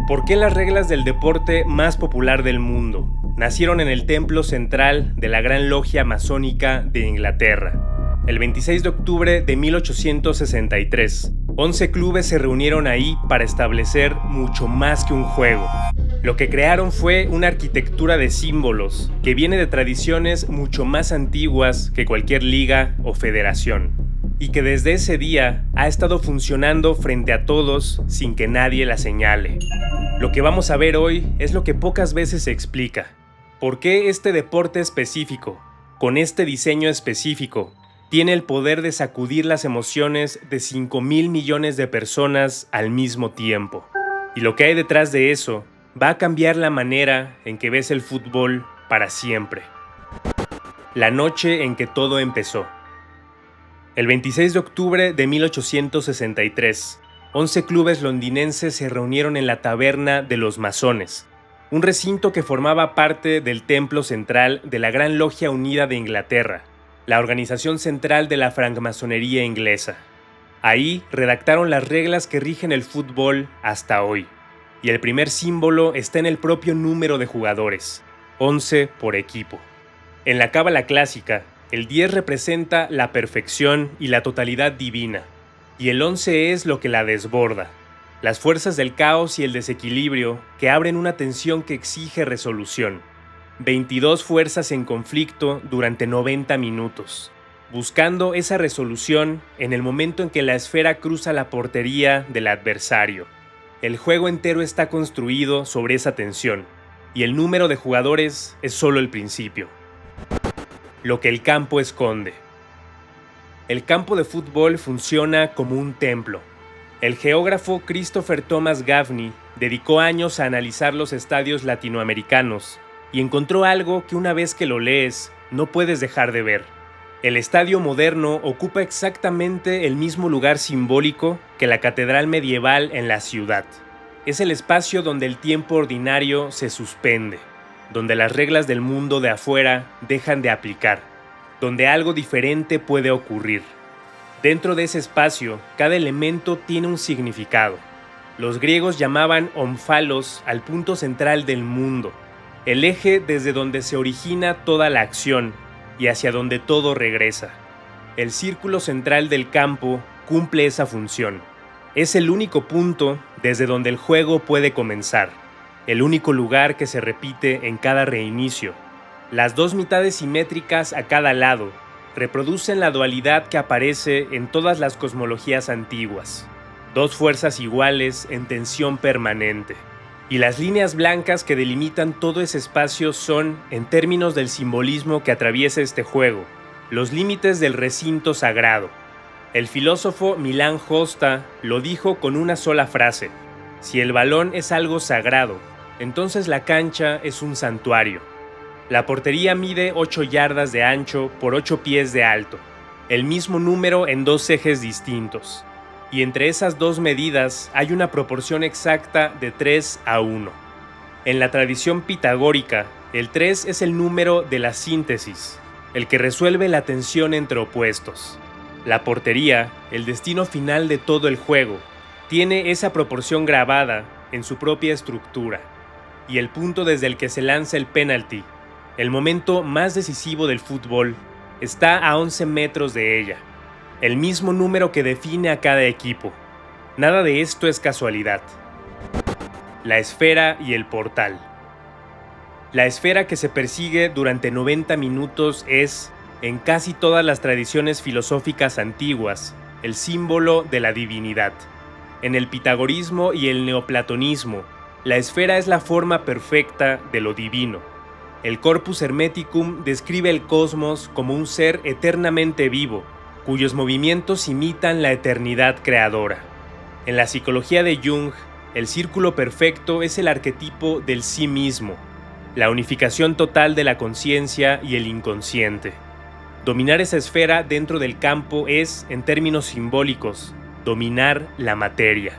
¿Por qué las reglas del deporte más popular del mundo nacieron en el templo central de la Gran Logia Masónica de Inglaterra? El 26 de octubre de 1863, 11 clubes se reunieron ahí para establecer mucho más que un juego. Lo que crearon fue una arquitectura de símbolos que viene de tradiciones mucho más antiguas que cualquier liga o federación, y que desde ese día ha estado funcionando frente a todos sin que nadie la señale. Lo que vamos a ver hoy es lo que pocas veces se explica. ¿Por qué este deporte específico, con este diseño específico, tiene el poder de sacudir las emociones de 5,000 millones de personas al mismo tiempo? Y lo que hay detrás de eso va a cambiar la manera en que ves el fútbol para siempre. La noche en que todo empezó. El 26 de octubre de 1863, 11 clubes londinenses se reunieron en la taberna de los masones, un recinto que formaba parte del templo central de la Gran Logia Unida de Inglaterra, la organización central de la francmasonería inglesa. Ahí redactaron las reglas que rigen el fútbol hasta hoy, y el primer símbolo está en el propio número de jugadores, 11 por equipo. En la cábala clásica, el 10 representa la perfección y la totalidad divina, y el 11 es lo que la desborda, las fuerzas del caos y el desequilibrio que abren una tensión que exige resolución. 22 fuerzas en conflicto durante 90 minutos, buscando esa resolución en el momento en que la esfera cruza la portería del adversario. El juego entero está construido sobre esa tensión, y el número de jugadores es solo el principio. Lo que el campo esconde. El campo de fútbol funciona como un templo. El geógrafo Christopher Thomas Gaffney dedicó años a analizar los estadios latinoamericanos y encontró algo que una vez que lo lees no puedes dejar de ver. El estadio moderno ocupa exactamente el mismo lugar simbólico que la catedral medieval en la ciudad. Es el espacio donde el tiempo ordinario se suspende, donde las reglas del mundo de afuera dejan de aplicar, donde algo diferente puede ocurrir. Dentro de ese espacio, cada elemento tiene un significado. Los griegos llamaban omphalos al punto central del mundo, el eje desde donde se origina toda la acción y hacia donde todo regresa. El círculo central del campo cumple esa función. Es el único punto desde donde el juego puede comenzar, el único lugar que se repite en cada reinicio. Las dos mitades simétricas a cada lado reproducen la dualidad que aparece en todas las cosmologías antiguas. Dos fuerzas iguales en tensión permanente. Y las líneas blancas que delimitan todo ese espacio son, en términos del simbolismo que atraviesa este juego, los límites del recinto sagrado. El filósofo Milan Hosta lo dijo con una sola frase: si el balón es algo sagrado, entonces la cancha es un santuario. La portería mide 8 yardas de ancho por 8 pies de alto, el mismo número en dos ejes distintos, y entre esas dos medidas hay una proporción exacta de 3:1. En la tradición pitagórica, el 3 es el número de la síntesis, el que resuelve la tensión entre opuestos. La portería, el destino final de todo el juego, tiene esa proporción grabada en su propia estructura, y el punto desde el que se lanza el penalti, el momento más decisivo del fútbol, está a 11 metros de ella, el mismo número que define a cada equipo. Nada de esto es casualidad. La esfera y el portal. La esfera que se persigue durante 90 minutos es, en casi todas las tradiciones filosóficas antiguas, el símbolo de la divinidad. En el pitagorismo y el neoplatonismo, la esfera es la forma perfecta de lo divino. El Corpus Hermeticum describe el cosmos como un ser eternamente vivo, cuyos movimientos imitan la eternidad creadora. En la psicología de Jung, el círculo perfecto es el arquetipo del sí mismo, la unificación total de la conciencia y el inconsciente. Dominar esa esfera dentro del campo es, en términos simbólicos, dominar la materia.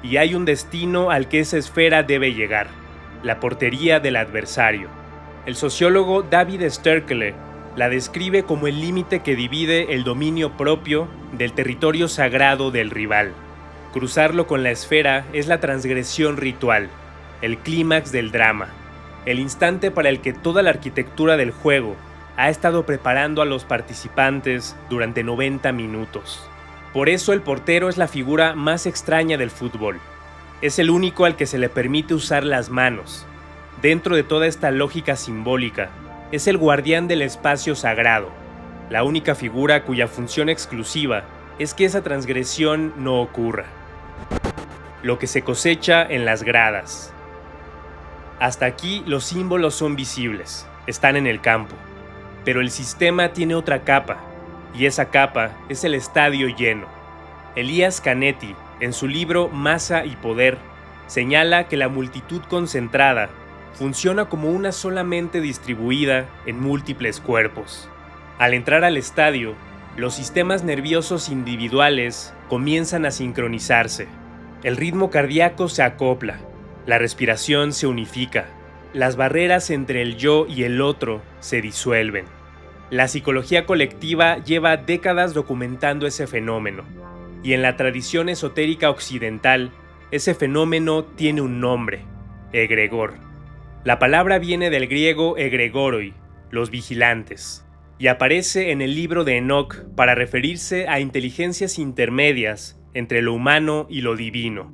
Y hay un destino al que esa esfera debe llegar: la portería del adversario. El sociólogo David Sterkle la describe como el límite que divide el dominio propio del territorio sagrado del rival. Cruzarlo con la esfera es la transgresión ritual, el clímax del drama, el instante para el que toda la arquitectura del juego ha estado preparando a los participantes durante 90 minutos. Por eso el portero es la figura más extraña del fútbol. Es el único al que se le permite usar las manos. Dentro de toda esta lógica simbólica, es el guardián del espacio sagrado, la única figura cuya función exclusiva es que esa transgresión no ocurra. Lo que se cosecha en las gradas. Hasta aquí los símbolos son visibles, están en el campo. Pero el sistema tiene otra capa, y esa capa es el estadio lleno. Elías Canetti, en su libro Masa y Poder, señala que la multitud concentrada funciona como una sola mente distribuida en múltiples cuerpos. Al entrar al estadio, los sistemas nerviosos individuales comienzan a sincronizarse. El ritmo cardíaco se acopla, la respiración se unifica, las barreras entre el yo y el otro se disuelven. La psicología colectiva lleva décadas documentando ese fenómeno, y en la tradición esotérica occidental, ese fenómeno tiene un nombre: egregor. La palabra viene del griego egregoroi, los vigilantes, y aparece en el libro de Enoch para referirse a inteligencias intermedias entre lo humano y lo divino.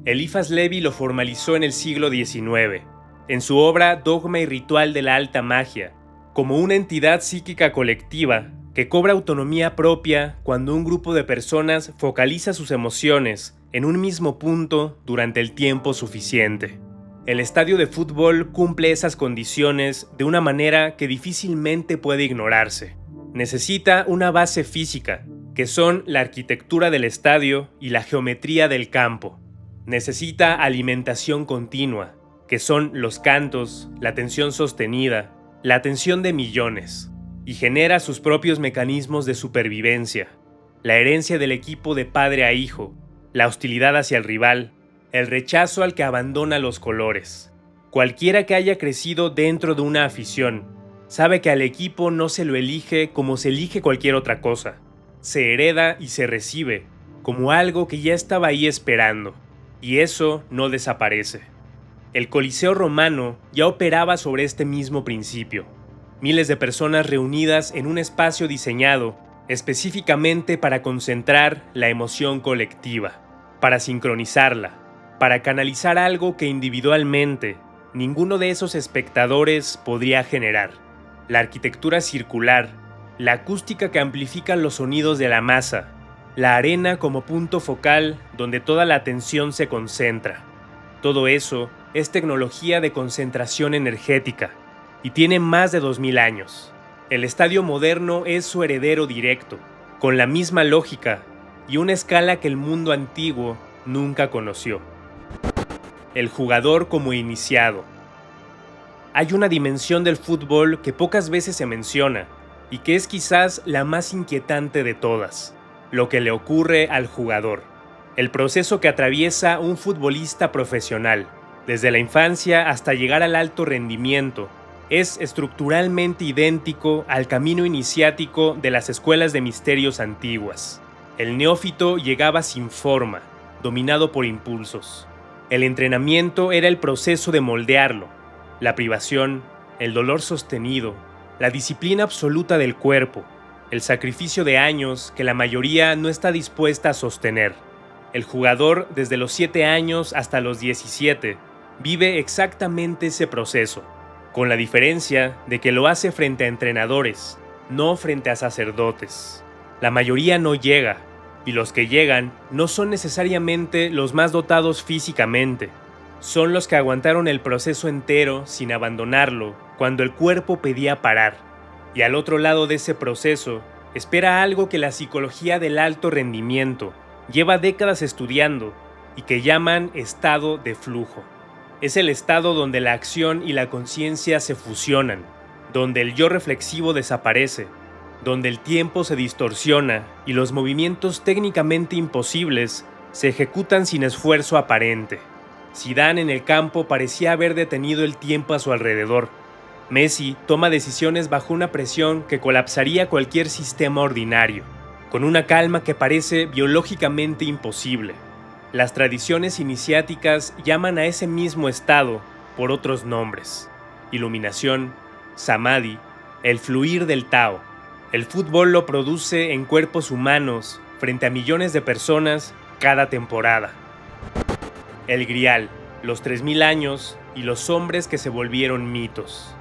Eliphas Levi lo formalizó en el siglo XIX, en su obra Dogma y Ritual de la Alta Magia, como una entidad psíquica colectiva que cobra autonomía propia cuando un grupo de personas focaliza sus emociones en un mismo punto durante el tiempo suficiente. El estadio de fútbol cumple esas condiciones de una manera que difícilmente puede ignorarse. Necesita una base física, que son la arquitectura del estadio y la geometría del campo. Necesita alimentación continua, que son los cantos, la tensión sostenida, la atención de millones, y genera sus propios mecanismos de supervivencia, la herencia del equipo de padre a hijo, la hostilidad hacia el rival, el rechazo al que abandona los colores. Cualquiera que haya crecido dentro de una afición sabe que al equipo no se lo elige como se elige cualquier otra cosa, se hereda y se recibe como algo que ya estaba ahí esperando, y eso no desaparece. El Coliseo romano ya operaba sobre este mismo principio. Miles de personas reunidas en un espacio diseñado específicamente para concentrar la emoción colectiva, para sincronizarla, para canalizar algo que individualmente ninguno de esos espectadores podría generar. La arquitectura circular, la acústica que amplifica los sonidos de la masa, la arena como punto focal donde toda la atención se concentra. Todo eso es tecnología de concentración energética y tiene más de 2000 años. El estadio moderno es su heredero directo, con la misma lógica y una escala que el mundo antiguo nunca conoció. El jugador como iniciado. Hay una dimensión del fútbol que pocas veces se menciona y que es quizás la más inquietante de todas: lo que le ocurre al jugador. El proceso que atraviesa un futbolista profesional, desde la infancia hasta llegar al alto rendimiento, es estructuralmente idéntico al camino iniciático de las escuelas de misterios antiguas. El neófito llegaba sin forma, dominado por impulsos. El entrenamiento era el proceso de moldearlo, la privación, el dolor sostenido, la disciplina absoluta del cuerpo, el sacrificio de años que la mayoría no está dispuesta a sostener. El jugador, desde los 7 años hasta los 17, vive exactamente ese proceso, con la diferencia de que lo hace frente a entrenadores, no frente a sacerdotes. La mayoría no llega, y los que llegan no son necesariamente los más dotados físicamente. Son los que aguantaron el proceso entero sin abandonarlo cuando el cuerpo pedía parar. Y al otro lado de ese proceso, espera algo que la psicología del alto rendimiento lleva décadas estudiando y que llaman estado de flujo. Es el estado donde la acción y la conciencia se fusionan, donde el yo reflexivo desaparece, donde el tiempo se distorsiona y los movimientos técnicamente imposibles se ejecutan sin esfuerzo aparente. Zidane en el campo parecía haber detenido el tiempo a su alrededor. Messi toma decisiones bajo una presión que colapsaría cualquier sistema ordinario, con una calma que parece biológicamente imposible. Las tradiciones iniciáticas llaman a ese mismo estado por otros nombres: iluminación, samadhi, el fluir del Tao. El fútbol lo produce en cuerpos humanos frente a millones de personas cada temporada. El Grial, los 3000 años y los hombres que se volvieron mitos.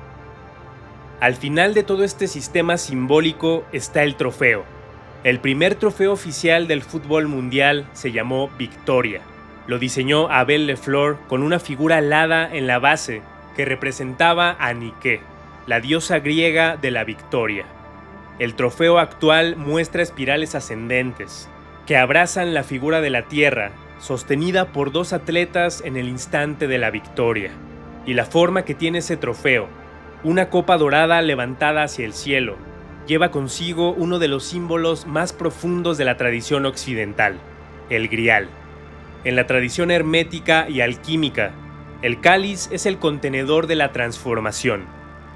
Al final de todo este sistema simbólico está el trofeo. El primer trofeo oficial del fútbol mundial se llamó Victoria. Lo diseñó Abel Lefleur con una figura alada en la base que representaba a Nike, la diosa griega de la victoria. El trofeo actual muestra espirales ascendentes que abrazan la figura de la Tierra, sostenida por dos atletas en el instante de la victoria. Y la forma que tiene ese trofeo, una copa dorada levantada hacia el cielo, lleva consigo uno de los símbolos más profundos de la tradición occidental, el Grial. En la tradición hermética y alquímica, el cáliz es el contenedor de la transformación,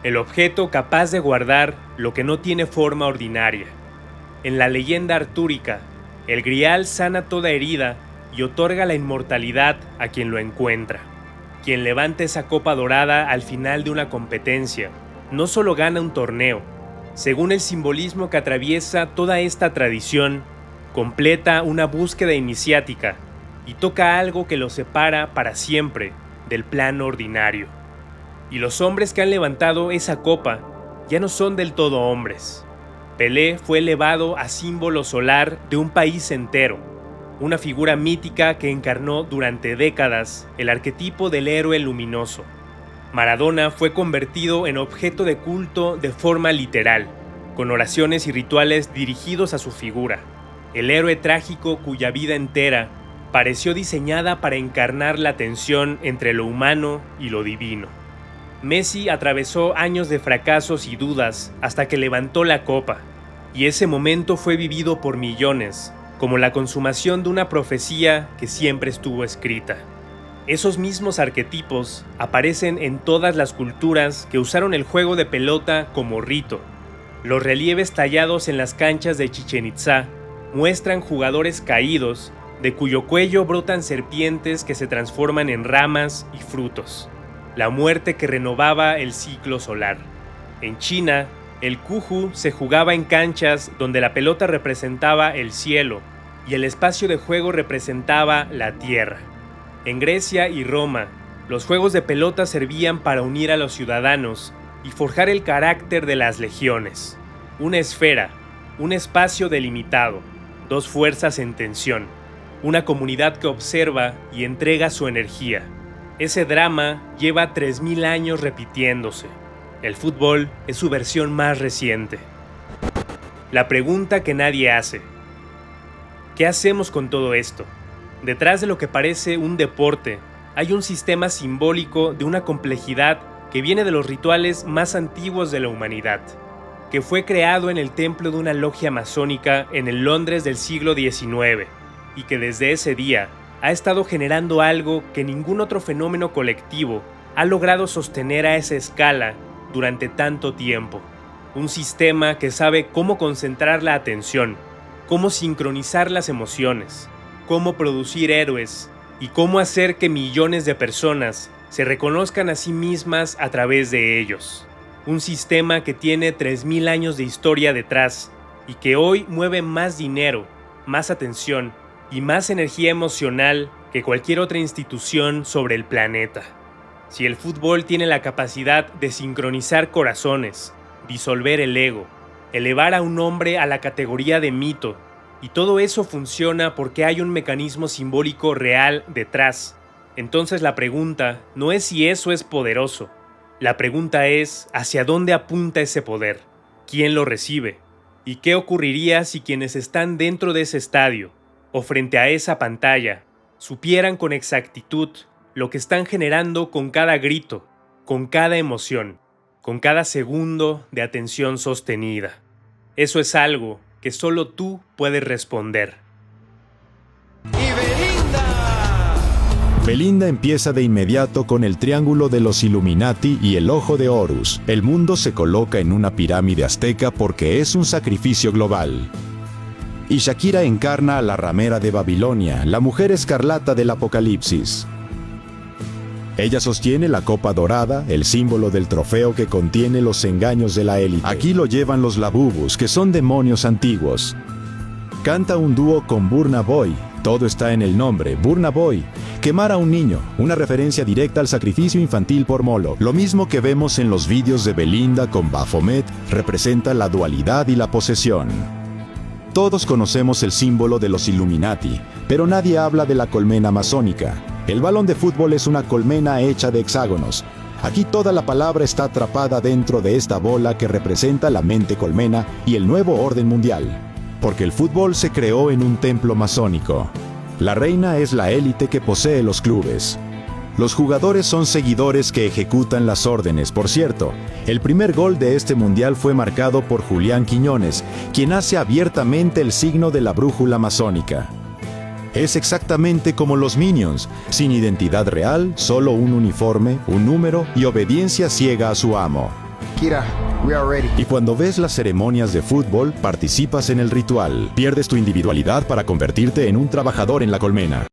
el objeto capaz de guardar lo que no tiene forma ordinaria. En la leyenda artúrica, el Grial sana toda herida y otorga la inmortalidad a quien lo encuentra. Quien levanta esa copa dorada al final de una competencia, no solo gana un torneo, según el simbolismo que atraviesa toda esta tradición, completa una búsqueda iniciática y toca algo que lo separa para siempre del plano ordinario. Y los hombres que han levantado esa copa ya no son del todo hombres. Pelé fue elevado a símbolo solar de un país entero, una figura mítica que encarnó durante décadas el arquetipo del héroe luminoso. Maradona fue convertido en objeto de culto de forma literal, con oraciones y rituales dirigidos a su figura, el héroe trágico cuya vida entera pareció diseñada para encarnar la tensión entre lo humano y lo divino. Messi atravesó años de fracasos y dudas hasta que levantó la copa, y ese momento fue vivido por millones como la consumación de una profecía que siempre estuvo escrita. Esos mismos arquetipos aparecen en todas las culturas que usaron el juego de pelota como rito. Los relieves tallados en las canchas de Chichén Itzá muestran jugadores caídos de cuyo cuello brotan serpientes que se transforman en ramas y frutos, la muerte que renovaba el ciclo solar. En China, el Cuju se jugaba en canchas donde la pelota representaba el cielo y el espacio de juego representaba la tierra. En Grecia y Roma, los juegos de pelota servían para unir a los ciudadanos y forjar el carácter de las legiones. Una esfera, un espacio delimitado, dos fuerzas en tensión, una comunidad que observa y entrega su energía. Ese drama lleva 3000 años repitiéndose. El fútbol es su versión más reciente. La pregunta que nadie hace: ¿qué hacemos con todo esto? Detrás de lo que parece un deporte, hay un sistema simbólico de una complejidad que viene de los rituales más antiguos de la humanidad, que fue creado en el templo de una logia masónica en el Londres del siglo XIX, y que desde ese día ha estado generando algo que ningún otro fenómeno colectivo ha logrado sostener a esa escala durante tanto tiempo. Un sistema que sabe cómo concentrar la atención, cómo sincronizar las emociones, cómo producir héroes y cómo hacer que millones de personas se reconozcan a sí mismas a través de ellos. Un sistema que tiene 3000 años de historia detrás y que hoy mueve más dinero, más atención y más energía emocional que cualquier otra institución sobre el planeta. Si el fútbol tiene la capacidad de sincronizar corazones, disolver el ego, elevar a un hombre a la categoría de mito, y todo eso funciona porque hay un mecanismo simbólico real detrás, entonces la pregunta no es si eso es poderoso. La pregunta es ¿hacia dónde apunta ese poder? ¿Quién lo recibe? ¿Y qué ocurriría si quienes están dentro de ese estadio o frente a esa pantalla supieran con exactitud lo que están generando con cada grito, con cada emoción, con cada segundo de atención sostenida? Eso es algo que solo tú puedes responder. Belinda empieza de inmediato con el triángulo de los Illuminati y el ojo de Horus. El mundo se coloca en una pirámide azteca porque es un sacrificio global. y Shakira encarna a la ramera de Babilonia, la mujer escarlata del Apocalipsis. Ella sostiene la copa dorada, el símbolo del trofeo que contiene los engaños de la élite. Aquí lo llevan los Labubus, que son demonios antiguos. Canta un dúo con Burna Boy, todo está en el nombre, Burna Boy. Quemar a un niño, una referencia directa al sacrificio infantil por Moloch. Lo mismo que vemos en los vídeos de Belinda con Baphomet, representa la dualidad y la posesión. Todos conocemos el símbolo de los Illuminati, pero nadie habla de la colmena masónica. El balón de fútbol es una colmena hecha de hexágonos. Aquí toda la palabra está atrapada dentro de esta bola que representa la mente colmena y el nuevo orden mundial. Porque el fútbol se creó en un templo masónico. La reina es la élite que posee los clubes. Los jugadores son seguidores que ejecutan las órdenes. Por cierto, el primer gol de este mundial fue marcado por Julián Quiñones, quien hace abiertamente el signo de la brújula masónica. Es exactamente como los Minions, sin identidad real, solo un uniforme, un número y obediencia ciega a su amo. Kira, we are ready. Y cuando ves las ceremonias de fútbol, participas en el ritual. Pierdes tu individualidad para convertirte en un trabajador en la colmena.